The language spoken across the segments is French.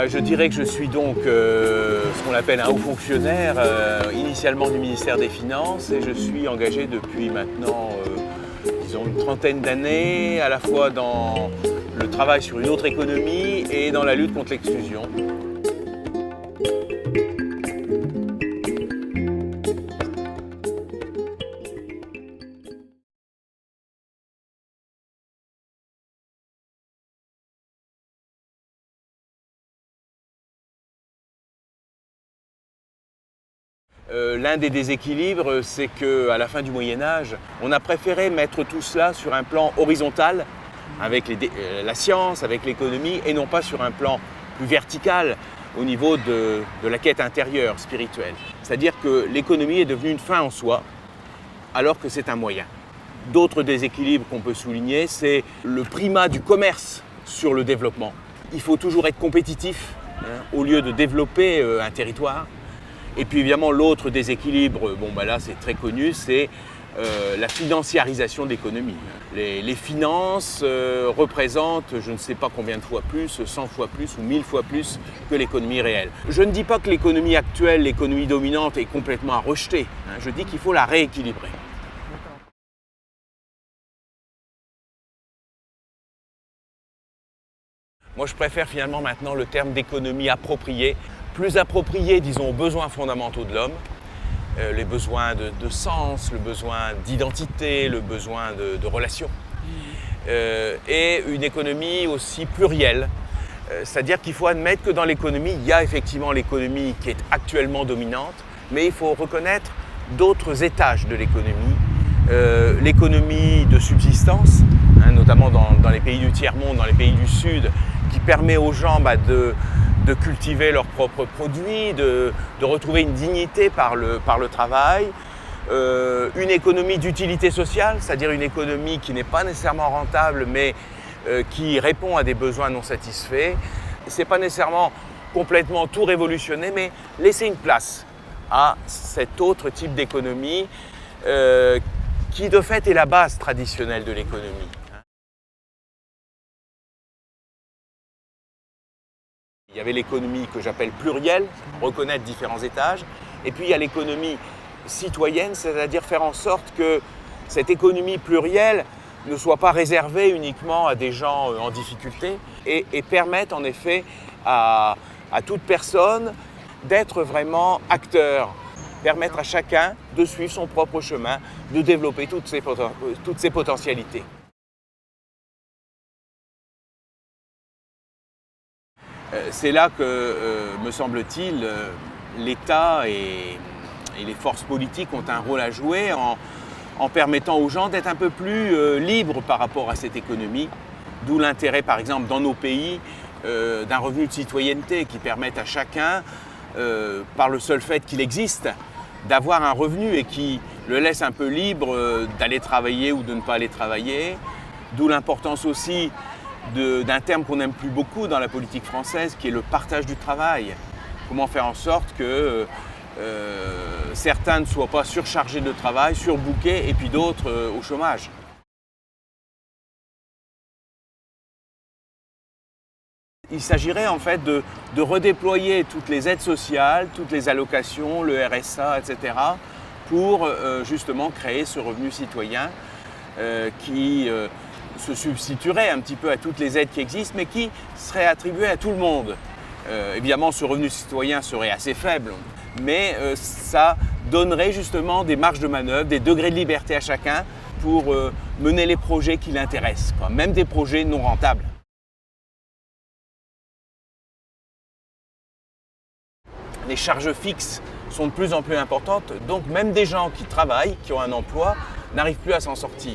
Je dirais que je suis donc ce qu'on appelle un haut fonctionnaire, initialement du ministère des Finances, et je suis engagé depuis maintenant, disons, une trentaine d'années, à la fois dans le travail sur une autre économie et dans la lutte contre l'exclusion. L'un des déséquilibres, c'est qu'à la fin du Moyen-Âge, on a préféré mettre tout cela sur un plan horizontal, avec la science, avec l'économie, et non pas sur un plan plus vertical, au niveau de la quête intérieure, spirituelle. C'est-à-dire que l'économie est devenue une fin en soi, alors que c'est un moyen. D'autres déséquilibres qu'on peut souligner, c'est le primat du commerce sur le développement. Il faut toujours être compétitif, au lieu de développer un territoire. Et puis évidemment, l'autre déséquilibre, là c'est très connu, c'est la financiarisation de l'économie. Les finances représentent je ne sais pas combien de fois plus, 100 fois plus ou 1000 fois plus que l'économie réelle. Je ne dis pas que l'économie actuelle, l'économie dominante est complètement à rejeter. Je dis qu'il faut la rééquilibrer. Moi je préfère finalement maintenant le terme d'économie appropriée. Plus approprié, disons, aux besoins fondamentaux de l'homme, les besoins de sens, le besoin d'identité, le besoin de relations, et une économie aussi plurielle. C'est-à-dire qu'il faut admettre que dans l'économie, il y a effectivement l'économie qui est actuellement dominante, mais il faut reconnaître d'autres étages de l'économie. L'économie de subsistance, notamment dans les pays du tiers-monde, dans les pays du Sud, qui permet aux gens de cultiver leurs propres produits, de retrouver une dignité par le travail, une économie d'utilité sociale, c'est-à-dire une économie qui n'est pas nécessairement rentable, mais qui répond à des besoins non satisfaits. Ce n'est pas nécessairement complètement tout révolutionner, mais laisser une place à cet autre type d'économie qui de fait est la base traditionnelle de l'économie. Il y avait l'économie que j'appelle plurielle, reconnaître différents étages, et puis il y a l'économie citoyenne, c'est-à-dire faire en sorte que cette économie plurielle ne soit pas réservée uniquement à des gens en difficulté et permettre en effet à toute personne d'être vraiment acteur, permettre à chacun de suivre son propre chemin, de développer toutes ses potentialités. C'est là que, me semble-t-il, l'État et les forces politiques ont un rôle à jouer en permettant aux gens d'être un peu plus libres par rapport à cette économie. D'où l'intérêt, par exemple, dans nos pays, d'un revenu de citoyenneté qui permette à chacun, par le seul fait qu'il existe, d'avoir un revenu et qui le laisse un peu libre d'aller travailler ou de ne pas aller travailler. D'où l'importance aussi d'un terme qu'on n'aime plus beaucoup dans la politique française, qui est le partage du travail. Comment faire en sorte que certains ne soient pas surchargés de travail, surbookés, et puis d'autres au chômage. Il s'agirait en fait de redéployer toutes les aides sociales, toutes les allocations, le RSA, etc., pour justement créer ce revenu citoyen qui se substituerait un petit peu à toutes les aides qui existent, mais qui serait attribué à tout le monde. Évidemment, ce revenu citoyen serait assez faible, mais ça donnerait justement des marges de manœuvre, des degrés de liberté à chacun pour mener les projets qui l'intéressent, même des projets non rentables. Les charges fixes sont de plus en plus importantes, donc même des gens qui travaillent, qui ont un emploi, n'arrivent plus à s'en sortir.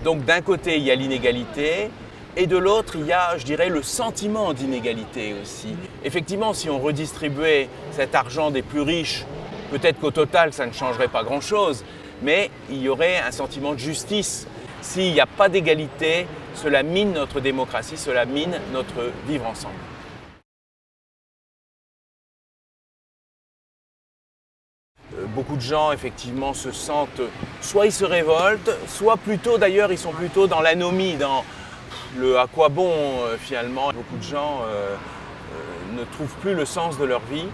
Donc d'un côté, il y a l'inégalité, et de l'autre, il y a, je dirais, le sentiment d'inégalité aussi. Effectivement, si on redistribuait cet argent des plus riches, peut-être qu'au total, ça ne changerait pas grand-chose, mais il y aurait un sentiment de justice. S'il n'y a pas d'égalité, cela mine notre démocratie, cela mine notre vivre ensemble. Beaucoup de gens, effectivement, se sentent, soit ils se révoltent, soit plutôt, d'ailleurs, ils sont plutôt dans l'anomie, dans le à quoi bon, finalement. Beaucoup de gens ne trouvent plus le sens de leur vie.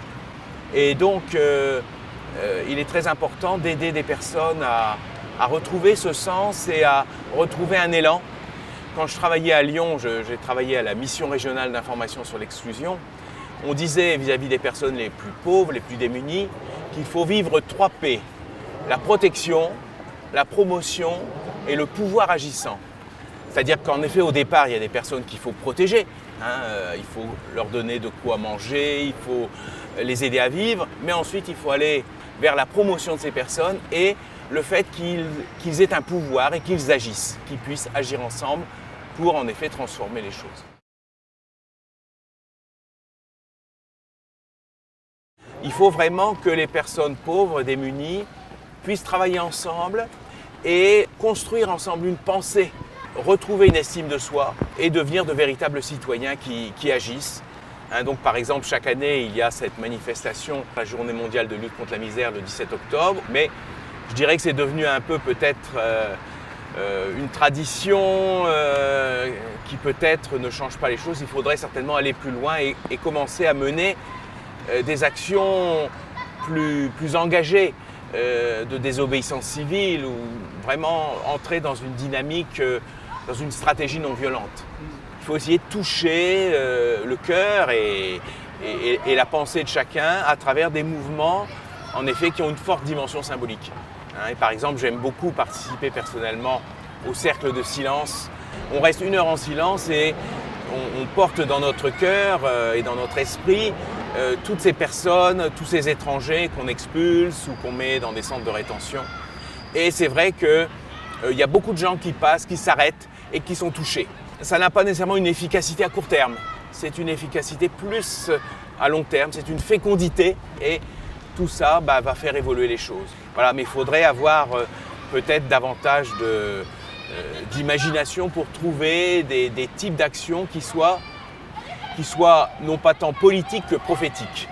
Et donc, il est très important d'aider des personnes à retrouver ce sens et à retrouver un élan. Quand je travaillais à Lyon, j'ai travaillé à la mission régionale d'information sur l'exclusion. On disait vis-à-vis des personnes les plus pauvres, les plus démunies, qu'il faut vivre 3 P. La protection, la promotion et le pouvoir agissant. C'est-à-dire qu'en effet, au départ, il y a des personnes qu'il faut protéger. Il faut leur donner de quoi manger, il faut les aider à vivre. Mais ensuite, il faut aller vers la promotion de ces personnes et le fait qu'ils aient un pouvoir et qu'ils agissent, qu'ils puissent agir ensemble pour en effet transformer les choses. Il faut vraiment que les personnes pauvres, démunies, puissent travailler ensemble et construire ensemble une pensée, retrouver une estime de soi et devenir de véritables citoyens qui agissent. Donc par exemple, chaque année, il y a cette manifestation, la Journée mondiale de lutte contre la misère le 17 octobre, mais je dirais que c'est devenu un peu peut-être une tradition qui peut-être ne change pas les choses. Il faudrait certainement aller plus loin et commencer à mener des actions plus engagées de désobéissance civile ou vraiment entrer dans une dynamique, dans une stratégie non violente. Il faut essayer de toucher le cœur et la pensée de chacun à travers des mouvements en effet qui ont une forte dimension symbolique. Et par exemple, j'aime beaucoup participer personnellement au cercle de silence. On reste 1 heure en silence et on porte dans notre cœur et dans notre esprit toutes ces personnes, tous ces étrangers qu'on expulse ou qu'on met dans des centres de rétention. Et c'est vrai qu'il y a beaucoup de gens qui passent, qui s'arrêtent et qui sont touchés. Ça n'a pas nécessairement une efficacité à court terme, c'est une efficacité plus à long terme, c'est une fécondité et tout ça va faire évoluer les choses. Voilà, mais il faudrait avoir peut-être davantage d'imagination pour trouver des types d'actions qui soient non pas tant politiques que prophétiques.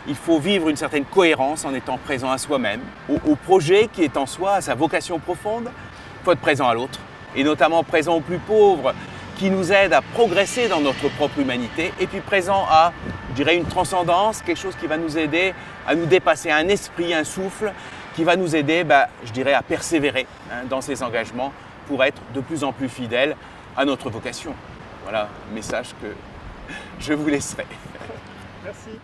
Il faut vivre une certaine cohérence en étant présent à soi-même, au projet qui est en soi, à sa vocation profonde. Il faut être présent à l'autre, et notamment présent aux plus pauvres, qui nous aide à progresser dans notre propre humanité, et puis présent à, je dirais, une transcendance, quelque chose qui va nous aider à nous dépasser, un esprit, un souffle, qui va nous aider, je dirais, à persévérer dans ces engagements pour être de plus en plus fidèles à notre vocation. Voilà, message que je vous laisserai. Merci.